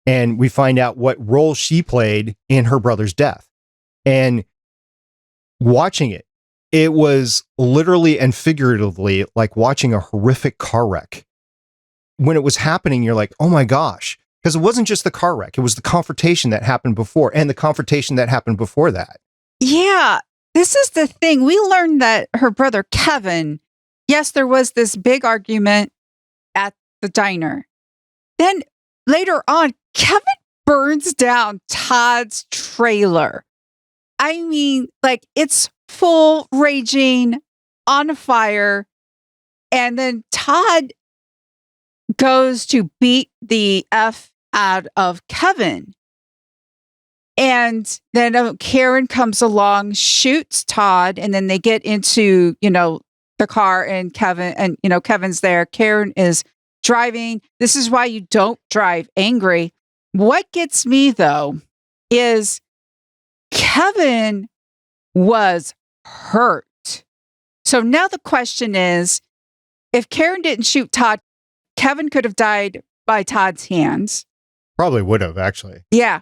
and we find out what role she played in her brother's death. And watching it, it was literally and figuratively like watching a horrific car wreck. When it was happening, you're like, oh my gosh. Because it wasn't just the car wreck. It was the confrontation that happened before, and the confrontation that happened before that. Yeah, this is the thing. We learned that her brother, Kevin, yes, there was this big argument at the diner. Then later on, Kevin burns down Todd's trailer. I mean, like, it's full raging, on fire. And then Todd goes to beat the F out of Kevin. And then Karen comes along, shoots Todd, and then they get into, the car, and Kevin's there. Karen is driving. This is why you don't drive angry. What gets me, though, is Kevin was hurt. So now the question is, if Karen didn't shoot Todd, Kevin could have died by Todd's hands. Probably would have, actually. Yeah.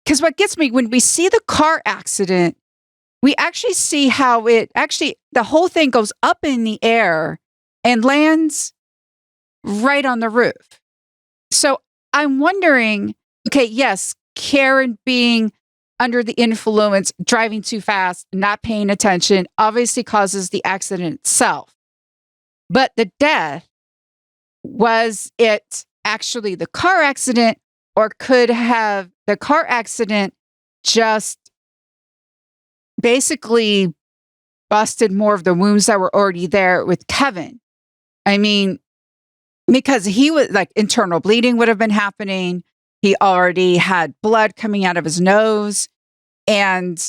Because what gets me, when we see the car accident, we actually see how the whole thing goes up in the air and lands right on the roof. So I'm wondering, okay, yes, Karen being under the influence, driving too fast, not paying attention, obviously causes the accident itself. But the death, was it actually the car accident, or could have the car accident just basically busted more of the wounds that were already there with Kevin? I mean, because he was like, internal bleeding would have been happening. He already had blood coming out of his nose. And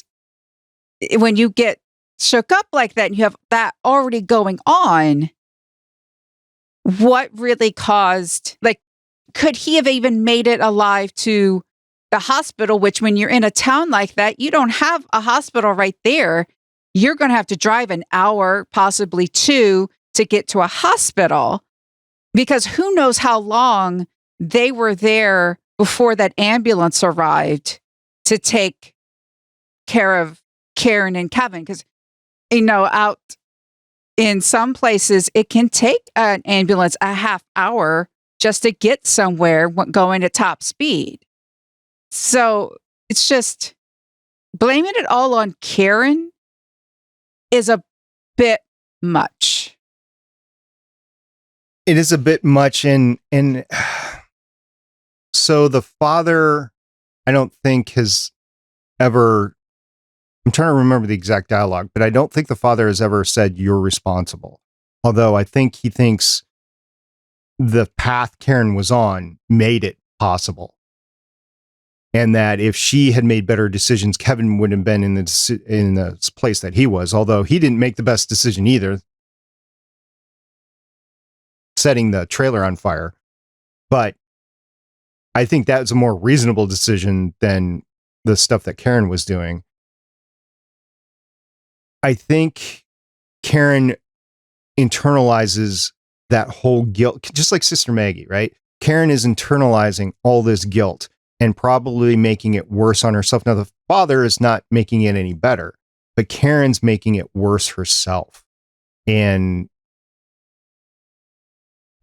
when you get shook up like that and you have that already going on, what really caused, like, could he have even made it alive to the hospital, which when you're in a town like that, you don't have a hospital right there. You're going to have to drive an hour, possibly 2, to get to a hospital, because who knows how long they were there before that ambulance arrived to take care of Karen and Kevin. Because, out in some places, it can take an ambulance a half hour just to get somewhere going at top speed. So it's just, blaming it all on Karen is a bit much. It is a bit much. And so the father, I don't think has ever, I'm trying to remember the exact dialogue, but I don't think the father has ever said you're responsible. Although I think he thinks the path Karen was on made it possible. And that if she had made better decisions, Kevin wouldn't have been in the place that he was, although he didn't make the best decision either, setting the trailer on fire. But I think that was a more reasonable decision than the stuff that Karen was doing. I think Karen internalizes that whole guilt, just like Sister Maggie, right? Karen is internalizing all this guilt and probably making it worse on herself. Now, the father is not making it any better, but Karen's making it worse herself. And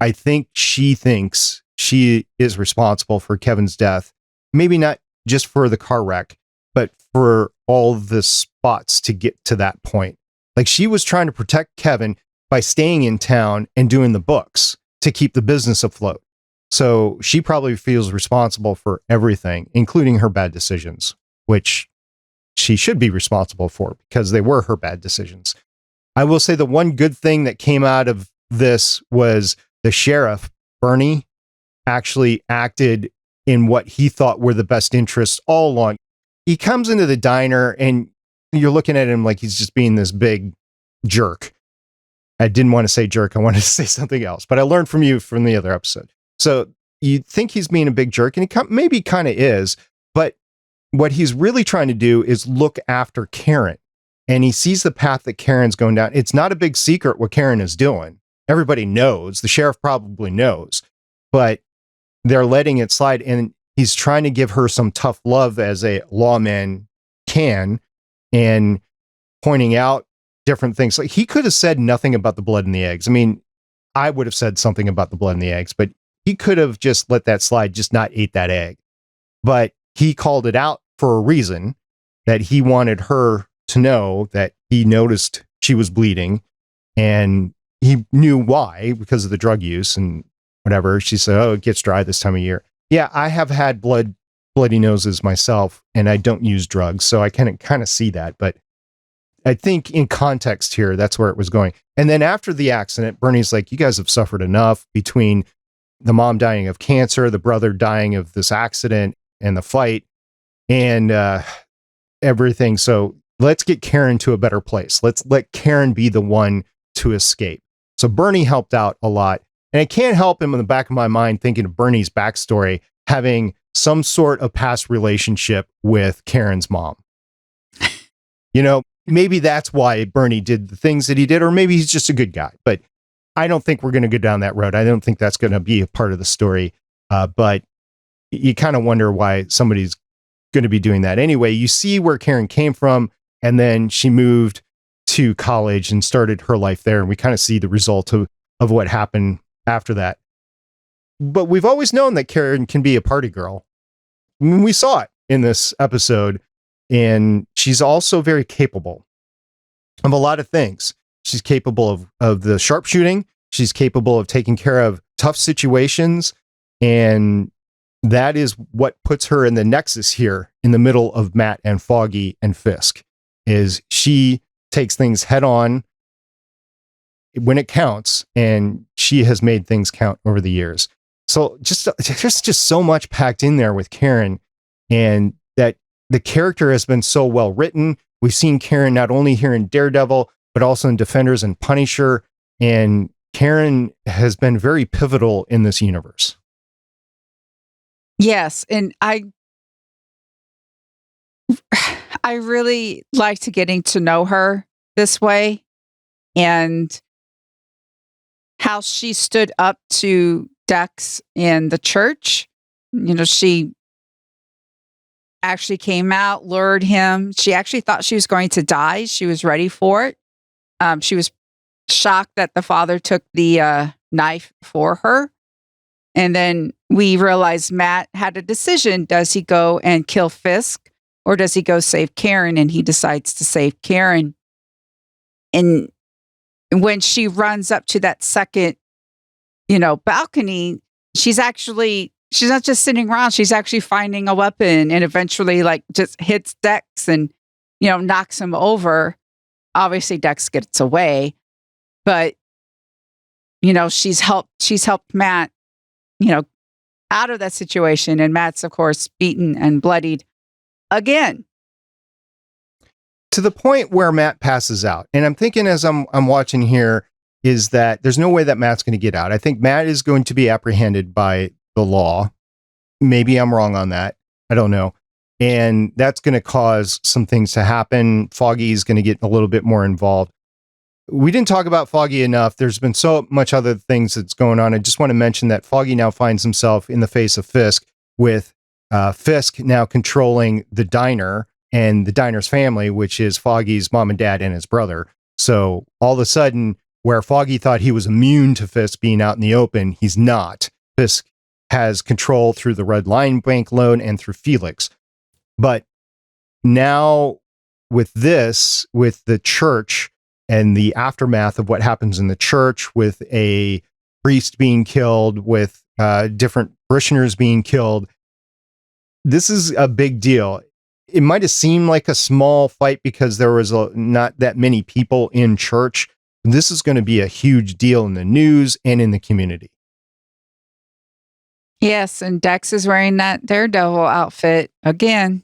I think she thinks she is responsible for Kevin's death. Maybe not just for the car wreck, but for all the spots to get to that point. Like, she was trying to protect Kevin by staying in town and doing the books to keep the business afloat. So she probably feels responsible for everything, including her bad decisions, which she should be responsible for because they were her bad decisions. I will say the one good thing that came out of this was the sheriff, Bernie, actually acted in what he thought were the best interests all along. He comes into the diner and you're looking at him like he's just being this big jerk. I didn't want to say jerk. I wanted to say something else, but I learned from you from the other episode. So you think he's being a big jerk, and he maybe kind of is, but what he's really trying to do is look after Karen, and he sees the path that Karen's going down. It's not a big secret what Karen is doing. Everybody knows. The sheriff probably knows, but they're letting it slide, and he's trying to give her some tough love as a lawman can, and pointing out different things. Like, he could have said nothing about the blood in the eggs. I mean, I would have said something about the blood in the eggs, but he could have just let that slide, just not ate that egg. But he called it out for a reason, that he wanted her to know that he noticed she was bleeding, and he knew why, because of the drug use and whatever. She said, oh, it gets dry this time of year. Yeah, I have had bloody noses myself, and I don't use drugs, so I can kind of see that. But I think in context here, that's where it was going. And then after the accident, Bernie's like, you guys have suffered enough between the mom dying of cancer, the brother dying of this accident, and the fight, and everything. So let's get Karen to a better place. Let's let Karen be the one to escape. So Bernie helped out a lot. And I can't help him in the back of my mind thinking of Bernie's backstory, having some sort of past relationship with Karen's mom. You know, maybe that's why Bernie did the things that he did, or maybe he's just a good guy. But I don't think we're going to go down that road. I don't think that's going to be a part of the story. But you kind of wonder why somebody's going to be doing that. Anyway, you see where Karen came from, and then she moved to college and started her life there. And we kind of see the result of what happened after that. But we've always known that Karen can be a party girl. I mean, we saw it in this episode, and she's also very capable of a lot of things. She's capable of the sharpshooting. She's capable of taking care of tough situations. And that is what puts her in the nexus here in the middle of Matt and Foggy and Fisk, is she takes things head on when it counts, and she has made things count over the years. So there's just so much packed in there with Karen, and that the character has been so well written. We've seen Karen not only here in Daredevil, but also in Defenders and Punisher. And Karen has been very pivotal in this universe. Yes. And I really liked getting to know her this way, and how she stood up to Dex in the church. You know, she actually came out, lured him. She actually thought she was going to die. She was ready for it. She was shocked that the father took the knife for her. And then we realized Matt had a decision. Does he go and kill Fisk, or does he go save Karen? And he decides to save Karen. And when she runs up to that second, balcony, she's not just sitting around, she's actually finding a weapon and eventually just hits Dex and, knocks him over. Obviously Dex gets away, but, she's helped Matt, out of that situation. And Matt's, of course, beaten and bloodied again. To the point where Matt passes out. And I'm thinking as I'm watching here is that there's no way that Matt's going to get out. I think Matt is going to be apprehended by the law. Maybe I'm wrong on that. I don't know. And that's going to cause some things to happen. Foggy is going to get a little bit more involved. We didn't talk about Foggy enough. There's been so much other things that's going on. I just want to mention that Foggy now finds himself in the face of Fisk, with Fisk now controlling the diner and the diner's family, which is Foggy's mom and dad and his brother. So all of a sudden, where Foggy thought he was immune to Fisk being out in the open, he's not. Fisk has control through the Red Lion Bank loan and through Felix. But now with the church and the aftermath of what happens in the church, with a priest being killed, with different parishioners being killed, this is a big deal. It might have seemed like a small fight because there was not that many people in church. This is going to be a huge deal in the news and in the community. Yes, and Dex is wearing that Daredevil outfit again.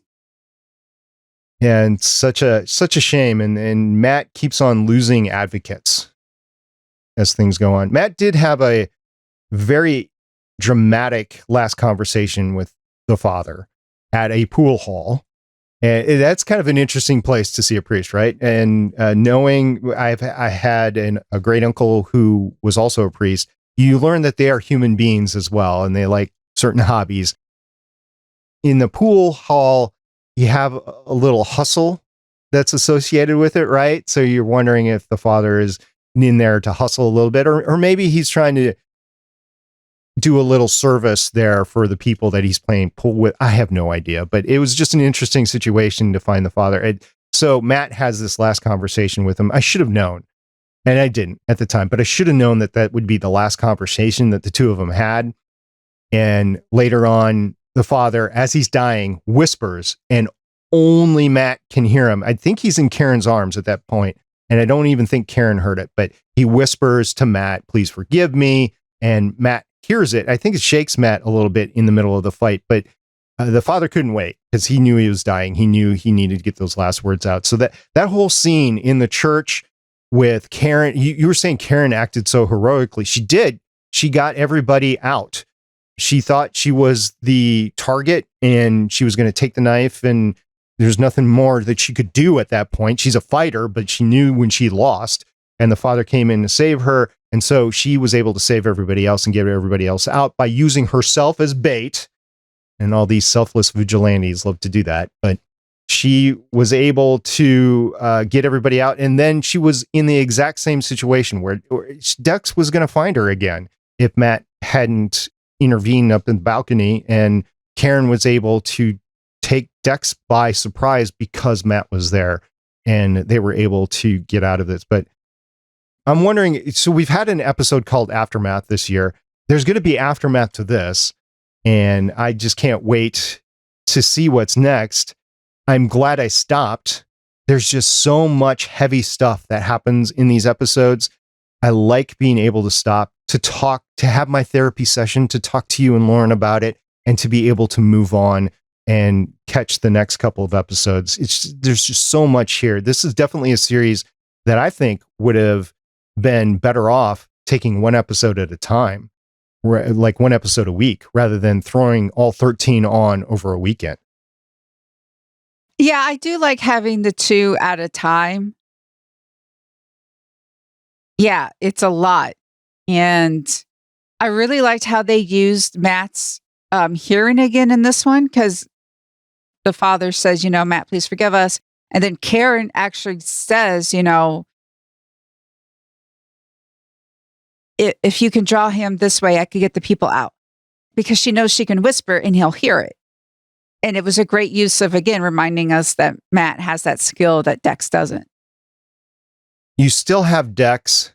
And such a shame. And Matt keeps on losing advocates as things go on. Matt did have a very dramatic last conversation with the father at a pool hall. And that's kind of an interesting place to see a priest, right? And knowing I had a great uncle who was also a priest, you learn that they are human beings as well, and they like certain hobbies. In the pool hall, you have a little hustle that's associated with it, right? So you're wondering if the father is in there to hustle a little bit, or maybe he's trying to do a little service there for the people that he's playing pool with. I have no idea, but it was just an interesting situation to find the father. So Matt has this last conversation with him. I should have known, and I didn't at the time, but I should have known that would be the last conversation that the two of them had. And later on, the father, as he's dying, whispers, and only Matt can hear him. I think he's in Karen's arms at that point, and I don't even think Karen heard it, but he whispers to Matt, "Please forgive me." And Matt hears it. I think it shakes Matt a little bit in the middle of the fight, but the father couldn't wait because he knew he was dying. He knew he needed to get those last words out. So that whole scene in the church with Karen, you were saying Karen acted so heroically. She did. She got everybody out. She thought she was the target and she was going to take the knife, and there's nothing more that she could do at that point. She's a fighter, but she knew when she lost, and the father came in to save her. And so she was able to save everybody else and get everybody else out by using herself as bait. And all these selfless vigilantes love to do that. But she was able to get everybody out. And then she was in the exact same situation where Dex was going to find her again if Matt hadn't intervened up in the balcony. And Karen was able to take Dex by surprise because Matt was there. And they were able to get out of this. But I'm wondering, so we've had an episode called Aftermath this year. There's going to be aftermath to this, and I just can't wait to see what's next. I'm glad I stopped. There's just so much heavy stuff that happens in these episodes. I like being able to stop, to talk, to have my therapy session, to talk to you and Lauren about it, and to be able to move on and catch the next couple of episodes. There's just so much here. This is definitely a series that I think would have been better off taking one episode at a time, like one episode a week, rather than throwing all 13 on over a weekend. Yeah, I do like having the two at a time. Yeah, it's a lot. And I really liked how they used Matt's hearing again in this one, because the father says, "Matt, please forgive us." And then Karen actually says, if you can draw him this way, I could get the people out, because she knows she can whisper and he'll hear it. And it was a great use of, again, reminding us that Matt has that skill that Dex doesn't. You still have Dex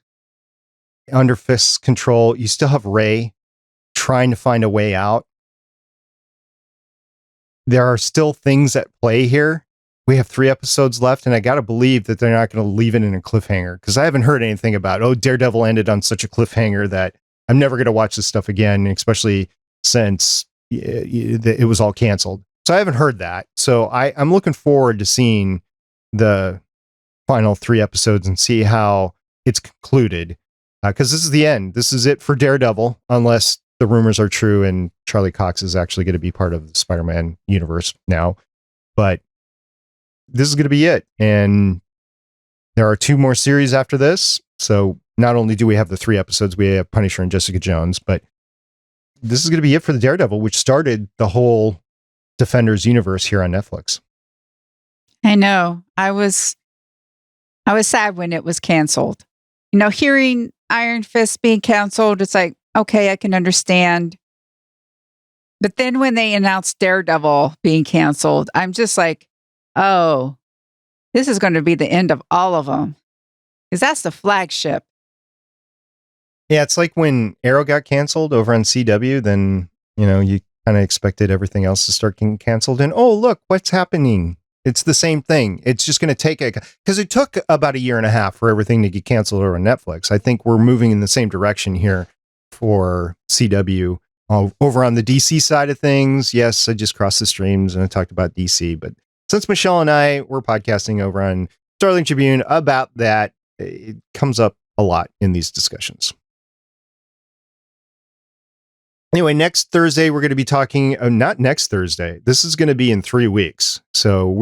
under Fisk's control. You still have Ray trying to find a way out. There are still things at play here. We have 3 episodes left, and I got to believe that they're not going to leave it in a cliffhanger, because I haven't heard anything about, Daredevil ended on such a cliffhanger that I'm never going to watch this stuff again, especially since it was all canceled. So I haven't heard that. So I'm looking forward to seeing the final 3 episodes and see how it's concluded, because this is the end. This is it for Daredevil, unless the rumors are true and Charlie Cox is actually going to be part of the Spider-Man universe now. But this is going to be it. And there are 2 more series after this. So not only do we have the 3 episodes, we have Punisher and Jessica Jones, but this is going to be it for the Daredevil, which started the whole Defenders universe here on Netflix. I know. I was sad when it was canceled. Hearing Iron Fist being canceled, it's like, okay, I can understand. But then when they announced Daredevil being canceled, I'm just like, oh, this is going to be the end of all of them. Because that's the flagship. Yeah, it's like when Arrow got canceled over on CW, then, you kind of expected everything else to start getting canceled. And, oh, look, what's happening? It's the same thing. It's just going to take because it took about 1.5 years for everything to get canceled over on Netflix. I think we're moving in the same direction here for CW. Over on the DC side of things, yes, I just crossed the streams and I talked about DC. But since Michelle and I were podcasting over on Starling Tribune about that, it comes up a lot in these discussions. Anyway, next Thursday, we're going to be talking, not next Thursday. This is going to be in 3 weeks. So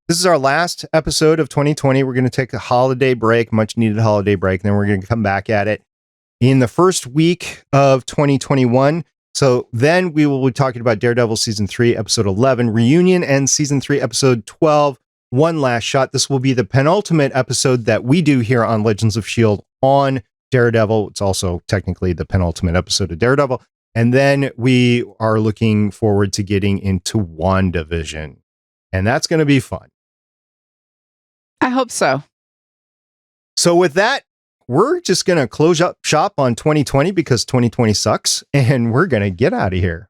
this is our last episode of 2020. We're going to take a holiday break, much needed holiday break. And then we're going to come back at it in the first week of 2021. So then we will be talking about Daredevil Season 3, Episode 11, Reunion, and Season 3, Episode 12, One Last Shot. This will be the penultimate episode that we do here on Legends of S.H.I.E.L.D. on Daredevil. It's also technically the penultimate episode of Daredevil. And then we are looking forward to getting into WandaVision. And that's going to be fun. I hope so. So with that, we're just going to close up shop on 2020 because 2020 sucks. And we're going to get out of here.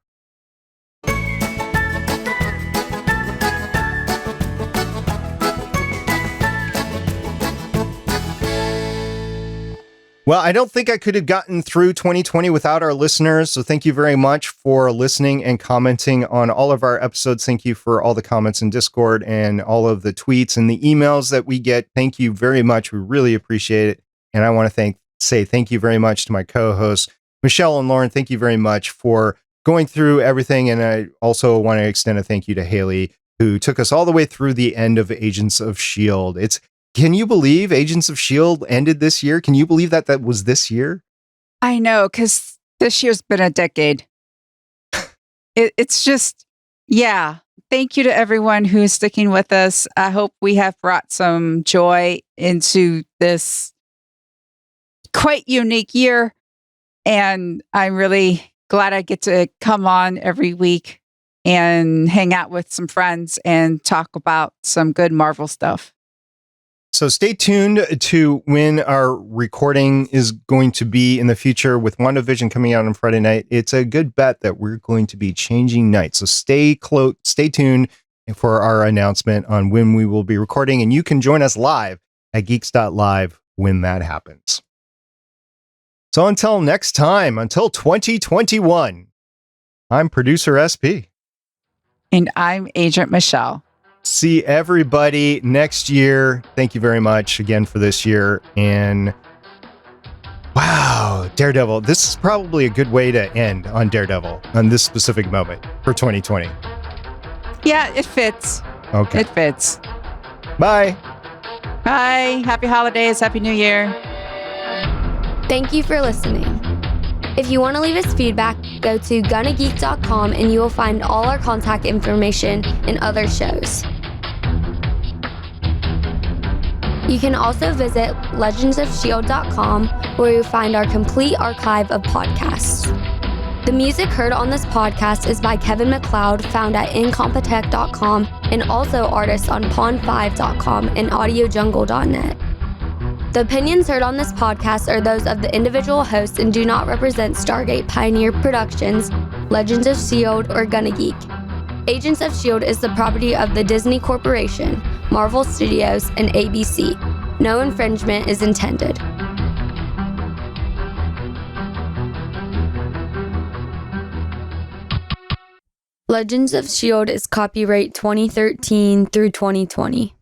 Well, I don't think I could have gotten through 2020 without our listeners. So thank you very much for listening and commenting on all of our episodes. Thank you for all the comments in Discord and all of the tweets and the emails that we get. Thank you very much. We really appreciate it. And I want to say thank you very much to my co-hosts, Michelle and Lauren. Thank you very much for going through everything. And I also want to extend a thank you to Haley, who took us all the way through the end of Agents of S.H.I.E.L.D. Can you believe Agents of S.H.I.E.L.D. ended this year? Can you believe that was this year? I know, because this year's been a decade. It's just, yeah. Thank you to everyone who's sticking with us. I hope we have brought some joy into this quite unique year. And I'm really glad I get to come on every week and hang out with some friends and talk about some good Marvel stuff. So stay tuned to when our recording is going to be in the future with WandaVision coming out on Friday night. It's a good bet that we're going to be changing nights. So stay tuned for our announcement on when we will be recording. And you can join us live at geeks.live when that happens. So until next time, until 2021, I'm producer SP. And I'm Agent Michelle. See everybody next year. Thank you very much again for this year. And wow, Daredevil. This is probably a good way to end on Daredevil on this specific moment for 2020. Yeah, it fits. Okay. It fits. Bye. Bye. Happy holidays. Happy New Year. Thank you for listening. If you want to leave us feedback, go to gonnageek.com and you will find all our contact information and other shows. You can also visit legendsofshield.com where you'll find our complete archive of podcasts. The music heard on this podcast is by Kevin MacLeod, found at incompetech.com, and also artists on pond5.com and audiojungle.net. The opinions heard on this podcast are those of the individual hosts and do not represent Stargate Pioneer Productions, Legends of S.H.I.E.L.D, or Gonna Geek. Agents of S.H.I.E.L.D is the property of the Disney Corporation, Marvel Studios, and ABC. No infringement is intended. Legends of S.H.I.E.L.D is copyright 2013 through 2020.